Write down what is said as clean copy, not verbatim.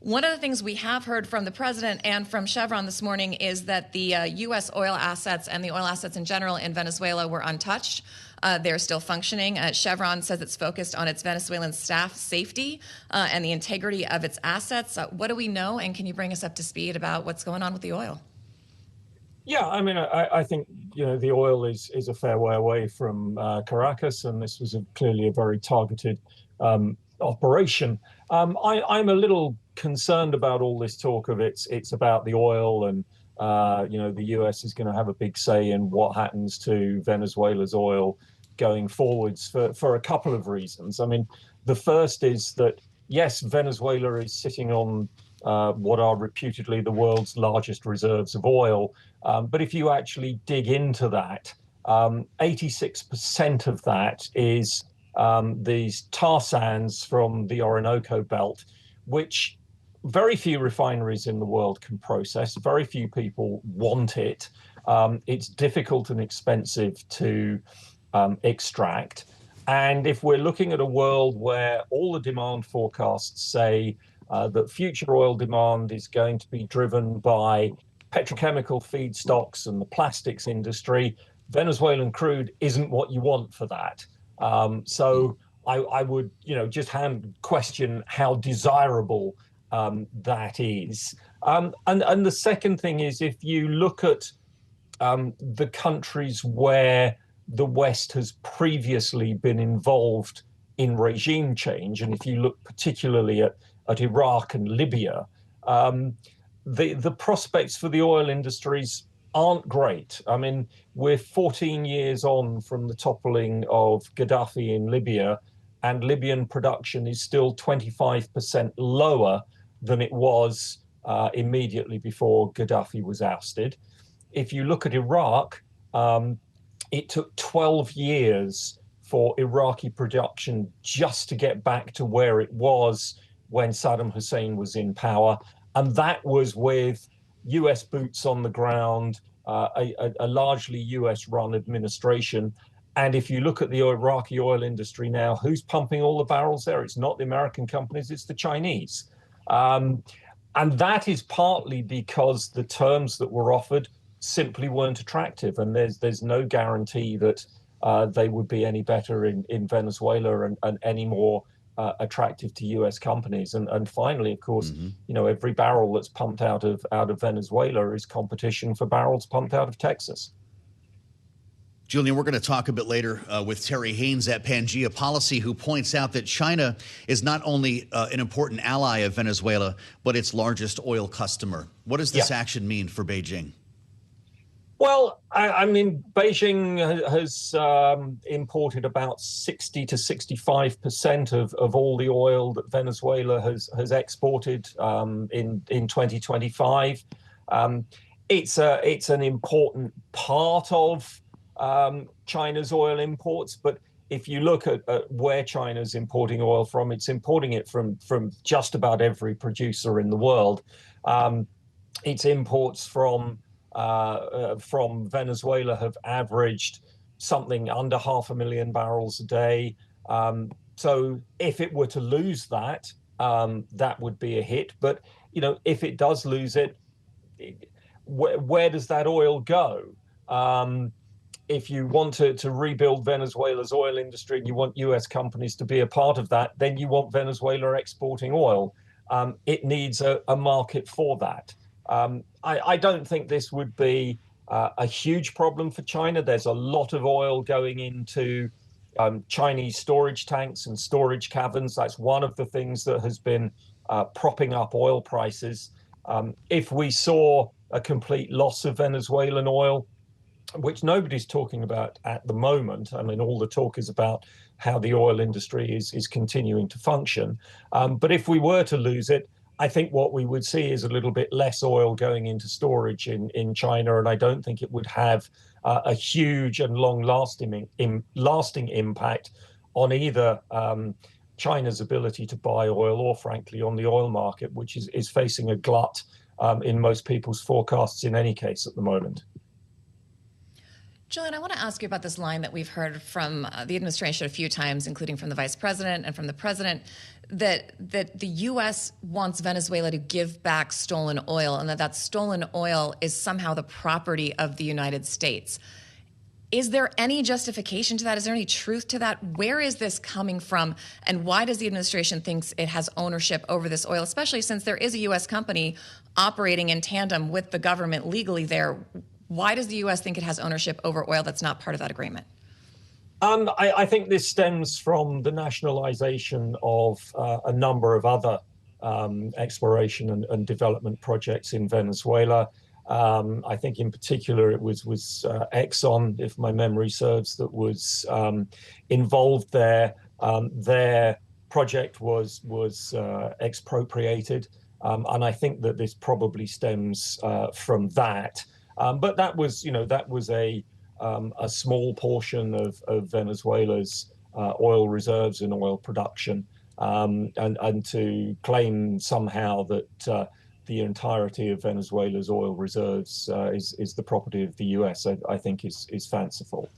One of the things we have heard from the president and from Chevron this morning is that the U.S. oil assets and the oil assets in general in Venezuela were untouched. They're still functioning. Chevron says it's focused on its Venezuelan staff safety and the integrity of its assets. What do we know, and can you bring us up to speed about what's going on with the oil? Yeah, I mean, I think, the oil is a fair way away from Caracas, and this was clearly a very targeted operation. I'm a little concerned about all this talk of it's about the oil and, the US is going to have a big say in what happens to Venezuela's oil going forwards for a couple of reasons. I mean, the first is that, yes, Venezuela is sitting on what are reputedly the world's largest reserves of oil. But if you actually dig into that, 86% of that is these tar sands from the Orinoco Belt, which very few refineries in the world can process. Very few people want it. It's difficult and expensive to extract. And if we're looking at a world where all the demand forecasts say that future oil demand is going to be driven by petrochemical feedstocks and the plastics industry, Venezuelan crude isn't what you want for that. So I would, just question how desirable that is. And the second thing is, if you look at the countries where the West has previously been involved in regime change, and if you look particularly at Iraq and Libya, the prospects for the oil industries aren't great. I mean, we're 14 years on from the toppling of Gaddafi in Libya, and Libyan production is still 25% lower than it was immediately before Gaddafi was ousted. If you look at Iraq, it took 12 years for Iraqi production just to get back to where it was when Saddam Hussein was in power. And that was with US boots on the ground, a largely US-run administration. And if you look at the Iraqi oil industry now, who's pumping all the barrels there? It's not the American companies, it's the Chinese. And that is partly because the terms that were offered simply weren't attractive. And there's no guarantee that they would be any better in Venezuela and any more attractive to US companies. And finally, of course, every barrel that's pumped out of Venezuela is competition for barrels pumped out of Texas. Julian, we're going to talk a bit later with Terry Haynes at Pangea Policy, who points out that China is not only an important ally of Venezuela, but its largest oil customer. What does this action mean for Beijing? Well, I mean, Beijing has imported about 60 to 65% of all the oil that Venezuela has exported in 2025. It's an important part of China's oil imports, but if you look at where China's importing oil from, it's importing it from just about every producer in the world. Its imports from Venezuela have averaged something under 500,000 barrels a day. So if it were to lose that, that would be a hit. But, if it does lose it, where does that oil go? If you want to rebuild Venezuela's oil industry and you want US companies to be a part of that, then you want Venezuela exporting oil. It needs a market for that. I don't think this would be a huge problem for China. There's a lot of oil going into Chinese storage tanks and storage caverns. That's one of the things that has been propping up oil prices. If we saw a complete loss of Venezuelan oil, which nobody's talking about at the moment. I mean, all the talk is about how the oil industry is continuing to function. But if we were to lose it, I think what we would see is a little bit less oil going into storage in China, and I don't think it would have a huge and long-lasting impact on either China's ability to buy oil or, frankly, on the oil market, which is facing a glut in most people's forecasts in any case at the moment. Julian, I want to ask you about this line that we've heard from the administration a few times, including from the vice president and from the president, that the U.S. wants Venezuela to give back stolen oil, and that stolen oil is somehow the property of the United States. Is there any justification to that? Is there any truth to that? Where is this coming from? And why does the administration think it has ownership over this oil, especially since there is a U.S. company operating in tandem with the government legally there? Why does the U.S. think it has ownership over oil that's not part of that agreement? I think this stems from the nationalization of a number of other exploration and development projects in Venezuela. I think in particular it was Exxon, if my memory serves, that was involved there. Their project was expropriated, and I think that this probably stems from that. But that was a small portion of Venezuela's oil reserves and oil production, and to claim somehow that the entirety of Venezuela's oil reserves is the property of the U.S., I think is fanciful.